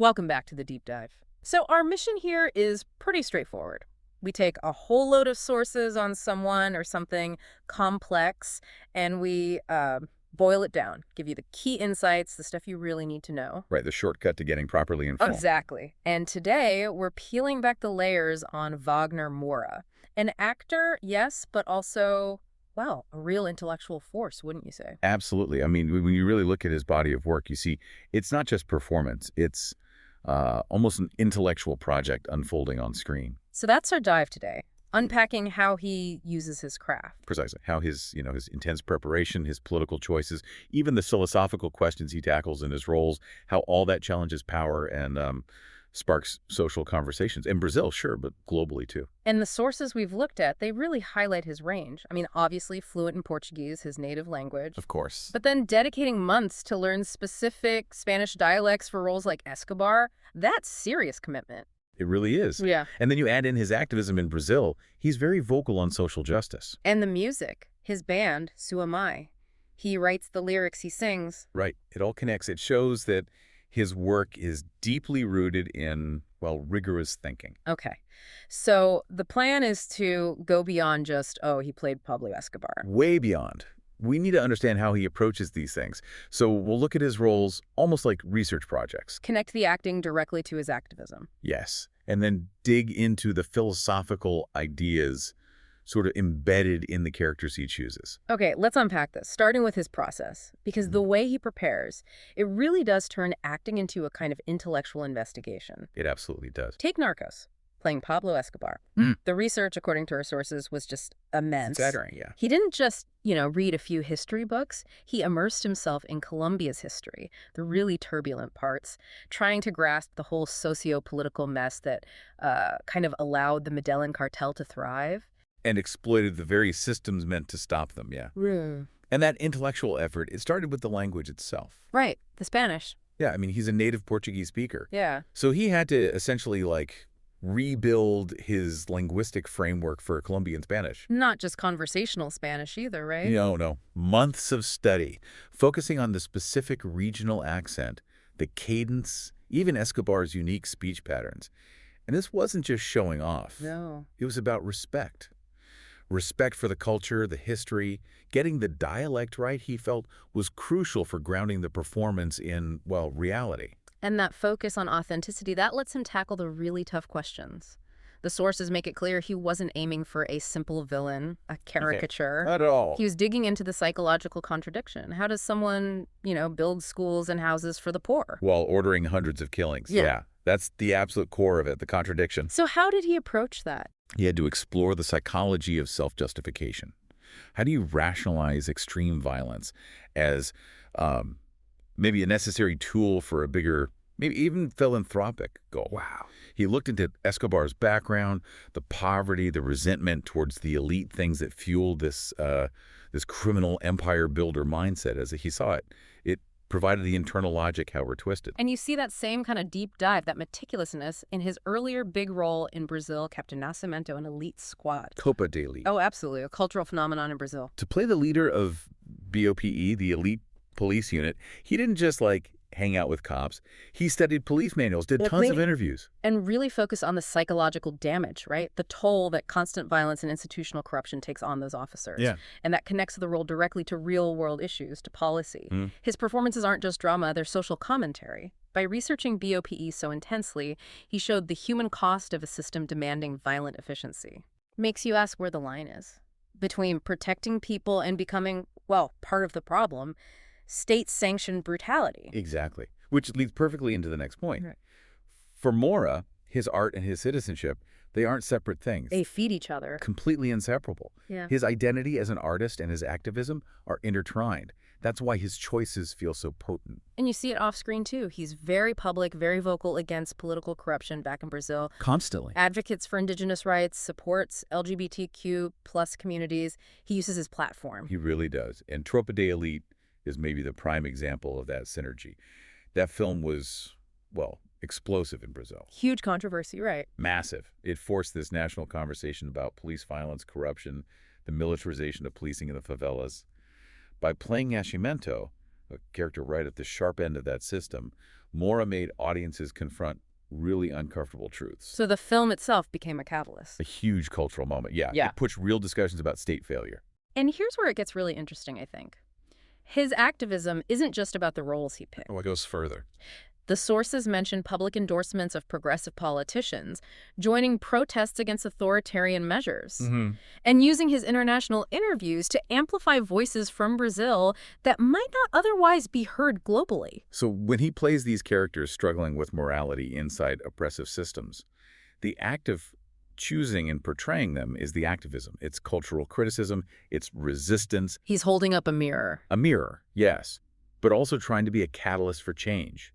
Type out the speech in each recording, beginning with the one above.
Welcome back to the deep dive. So our mission here is pretty straightforward. We take a whole load of sources on someone or something complex, and we boil it down, give you the key insights, the stuff you really need to know. Right, the shortcut to getting properly informed. Exactly. And today, we're peeling back the layers on Wagner Mourы. An actor, yes, but also, well, a real intellectual force, wouldn't you say? Absolutely. I mean, when you really look at his body of work, you see it's not just performance. It's almost an intellectual project unfolding on screen. So that's our dive today, unpacking how he uses his craft. Precisely. How his intense preparation, his political choices, even the philosophical questions he tackles in his roles, how all that challenges power and sparks social conversations. In Brazil, sure, but globally too. And the sources we've looked at, they really highlight his range. I mean, obviously fluent in Portuguese, his native language. Of course. But then dedicating months to learn specific Spanish dialects for roles like Escobar, that's serious commitment. It really is. Yeah. And then you add in his activism in Brazil. He's very vocal on social justice. And the music, his band, Sua Mai. He writes the lyrics he sings. Right. It all connects. It shows that his work is deeply rooted in, well, rigorous thinking. Okay. So the plan is to go beyond just, oh, he played Pablo Escobar. Way beyond. We need to understand how he approaches these things. So we'll look at his roles almost like research projects. Connect the acting directly to his activism. Yes. And then dig into the philosophical ideas sort of embedded in the characters he chooses. Okay, let's unpack this, starting with his process. Because the way he prepares, it really does turn acting into a kind of intellectual investigation. It absolutely does. Take Narcos, playing Pablo Escobar. The research, according to our sources, was just immense. Staggering, yeah. He didn't just, read a few history books. He immersed himself in Colombia's history, the really turbulent parts, trying to grasp the whole socio-political mess that kind of allowed the Medellin cartel to thrive. And exploited the very systems meant to stop them, yeah. And that intellectual effort, it started with the language itself. Right, the Spanish. Yeah, I mean, he's a native Portuguese speaker. Yeah. So he had to essentially, rebuild his linguistic framework for Colombian Spanish. Not just conversational Spanish either, right? No. Months of study, focusing on the specific regional accent, the cadence, even Escobar's unique speech patterns. And this wasn't just showing off. No. It was about respect. Respect for the culture, the history. Getting the dialect right, he felt, was crucial for grounding the performance in, well, reality. And that focus on authenticity, that lets him tackle the really tough questions. The sources make it clear he wasn't aiming for a simple villain, a caricature. Not at all. He was digging into the psychological contradiction. How does someone, build schools and houses for the poor? While ordering hundreds of killings. Yeah. That's the absolute core of it, the contradiction. So how did he approach that? He had to explore the psychology of self-justification. How do you rationalize extreme violence as maybe a necessary tool for a bigger, maybe even philanthropic goal? Wow. He looked into Escobar's background, the poverty, the resentment towards the elite things that fueled this criminal empire builder mindset as he saw it. It provided the internal logic, how we're twisted. And you see that same kind of deep dive, that meticulousness, in his earlier big role in Brazil, Captain Nascimento, an elite squad. Copa de Elite. Oh, absolutely. A cultural phenomenon in Brazil. To play the leader of BOPE, the elite police unit, he didn't just hang out with cops. He studied police manuals, did tons of interviews. And really focus on the psychological damage, right? The toll that constant violence and institutional corruption takes on those officers. Yeah. And that connects the role directly to real-world issues, to policy. His performances aren't just drama, they're social commentary. By researching BOPE so intensely, he showed the human cost of a system demanding violent efficiency. Makes you ask where the line is between protecting people and becoming, well, part of the problem, state-sanctioned brutality. Exactly. Which leads perfectly into the next point. Right. For Moura, his art and his citizenship, they aren't separate things. They feed each other. Completely inseparable. Yeah. His identity as an artist and his activism are intertwined. That's why his choices feel so potent. And you see it off screen too. He's very public, very vocal against political corruption back in Brazil. Constantly. Advocates for indigenous rights, supports LGBTQ plus communities. He uses his platform. He really does. And Tropa de Elite is maybe the prime example of that synergy. That film was, well, explosive in Brazil. Huge controversy, right? Massive. It forced this national conversation about police violence, corruption, the militarization of policing in the favelas. By playing Nascimento, a character right at the sharp end of that system, Moura made audiences confront really uncomfortable truths. So the film itself became a catalyst. A huge cultural moment, yeah. Yeah. It pushed real discussions about state failure. And here's where it gets really interesting, I think. His activism isn't just about the roles he picked. Oh, it goes further. The sources mention public endorsements of progressive politicians, joining protests against authoritarian measures, and using his international interviews to amplify voices from Brazil that might not otherwise be heard globally. So when he plays these characters struggling with morality inside oppressive systems, the act of choosing and portraying them is the activism. It's cultural criticism, it's resistance. He's holding up a mirror. A mirror, yes, but also trying to be a catalyst for change,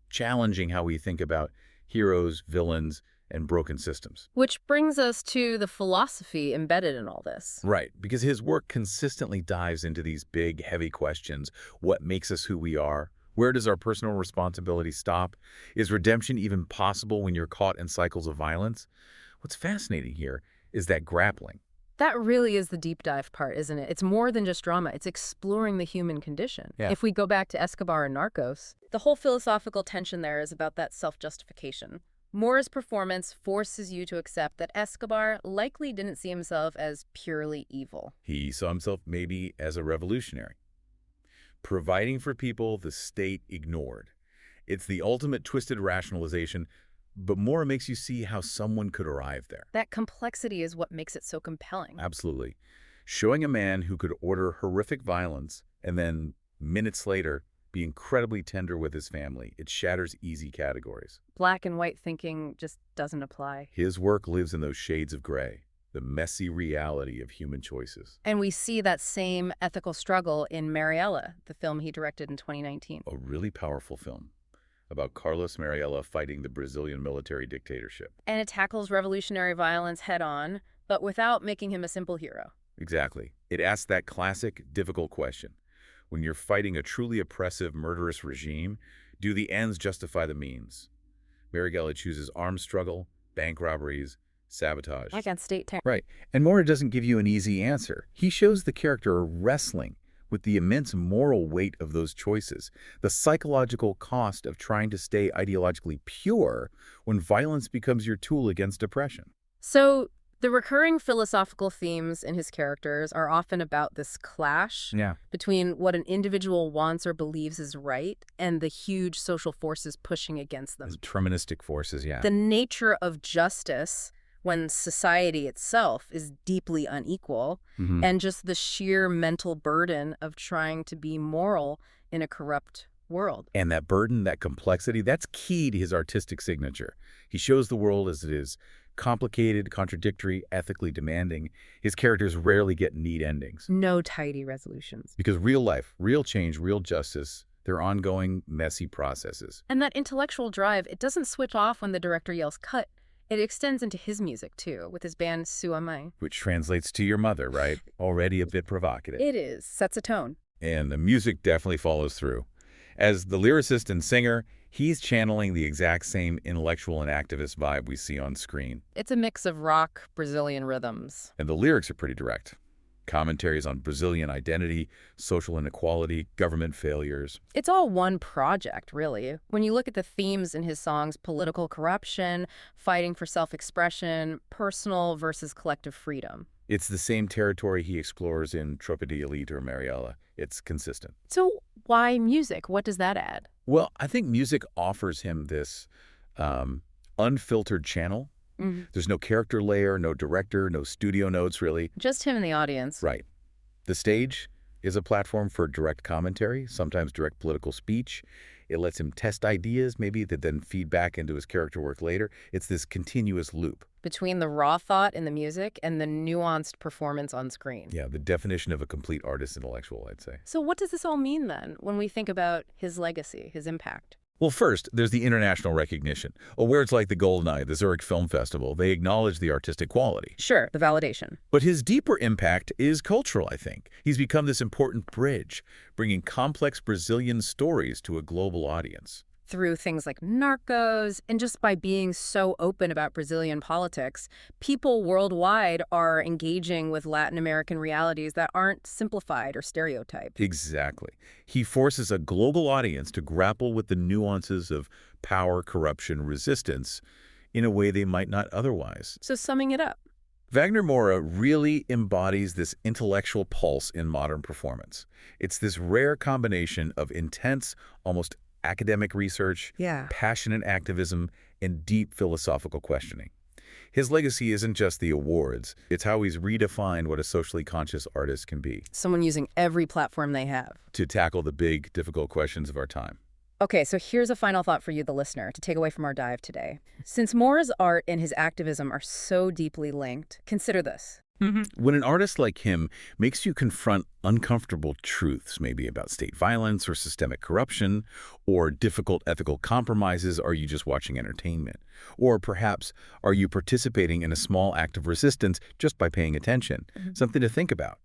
challenging how we think about heroes, villains, and broken systems. Which brings us to the philosophy embedded in all this. Right, because his work consistently dives into these big, heavy questions. What makes us who we are? Where does our personal responsibility stop? Is redemption even possible when you're caught in cycles of violence? What's fascinating here is that grappling. That really is the deep dive part, isn't it? It's more than just drama. It's exploring the human condition. Yeah. If we go back to Escobar and Narcos, the whole philosophical tension there is about that self-justification. Moura's performance forces you to accept that Escobar likely didn't see himself as purely evil. He saw himself maybe as a revolutionary, providing for people the state ignored. It's the ultimate twisted rationalization, but Moura makes you see how someone could arrive there. That complexity is what makes it so compelling. Absolutely. Showing a man who could order horrific violence and then, minutes later, be incredibly tender with his family. It shatters easy categories. Black and white thinking just doesn't apply. His work lives in those shades of gray, the messy reality of human choices. And we see that same ethical struggle in Mariella, the film he directed in 2019. A really powerful film about Carlos Mariella fighting the Brazilian military dictatorship. And it tackles revolutionary violence head-on, but without making him a simple hero. Exactly. It asks that classic, difficult question. When you're fighting a truly oppressive, murderous regime, do the ends justify the means? Marighella chooses armed struggle, bank robberies, sabotage. Against state terror. Right. And Moura doesn't give you an easy answer. He shows the character wrestling with the immense moral weight of those choices, the psychological cost of trying to stay ideologically pure when violence becomes your tool against oppression. So the recurring philosophical themes in his characters are often about this clash between what an individual wants or believes is right and the huge social forces pushing against them. Deterministic forces, The nature of justice when society itself is deeply unequal, and just the sheer mental burden of trying to be moral in a corrupt world. And that burden, that complexity, that's key to his artistic signature. He shows the world as it is, complicated, contradictory, ethically demanding. His characters rarely get neat endings. No tidy resolutions. Because real life, real change, real justice, they're ongoing, messy processes. And that intellectual drive, it doesn't switch off when the director yells cut. It extends into his music, too, with his band Sua Mãe. Which translates to your mother, right? Already a bit provocative. It is. Sets a tone. And the music definitely follows through. As the lyricist and singer, he's channeling the exact same intellectual and activist vibe we see on screen. It's a mix of rock, Brazilian rhythms. And the lyrics are pretty direct. Commentaries on Brazilian identity, social inequality, government failures. It's all one project, really. When you look at the themes in his songs, political corruption, fighting for self-expression, personal versus collective freedom. It's the same territory he explores in Tropa de Elite or Marighella. It's consistent. So why music? What does that add? Well, I think music offers him this unfiltered channel. There's no character layer, no director, no studio notes, really. Just him and the audience. Right. The stage is a platform for direct commentary, sometimes direct political speech. It lets him test ideas, maybe, that then feed back into his character work later. It's this continuous loop. Between the raw thought in the music and the nuanced performance on screen. Yeah, the definition of a complete artist intellectual, I'd say. So what does this all mean, then, when we think about his legacy, his impact? Well, first, there's the international recognition. Awards like the Golden Eye, the Zurich Film Festival, they acknowledge the artistic quality. Sure, the validation. But his deeper impact is cultural, I think. He's become this important bridge, bringing complex Brazilian stories to a global audience. through things like Narcos, and just by being so open about Brazilian politics, people worldwide are engaging with Latin American realities that aren't simplified or stereotyped. Exactly. He forces a global audience to grapple with the nuances of power, corruption, resistance in a way they might not otherwise. So summing it up, Wagner Moura really embodies this intellectual pulse in modern performance. It's this rare combination of intense, almost academic research, passionate activism, and deep philosophical questioning. His legacy isn't just the awards, it's how he's redefined what a socially conscious artist can be. Someone using every platform they have to tackle the big, difficult questions of our time. Okay, so here's a final thought for you, the listener, to take away from our dive today. Since Moura's art and his activism are so deeply linked, consider this. When an artist like him makes you confront uncomfortable truths, maybe about state violence or systemic corruption, or difficult ethical compromises, are you just watching entertainment? Or perhaps, are you participating in a small act of resistance just by paying attention? Something to think about.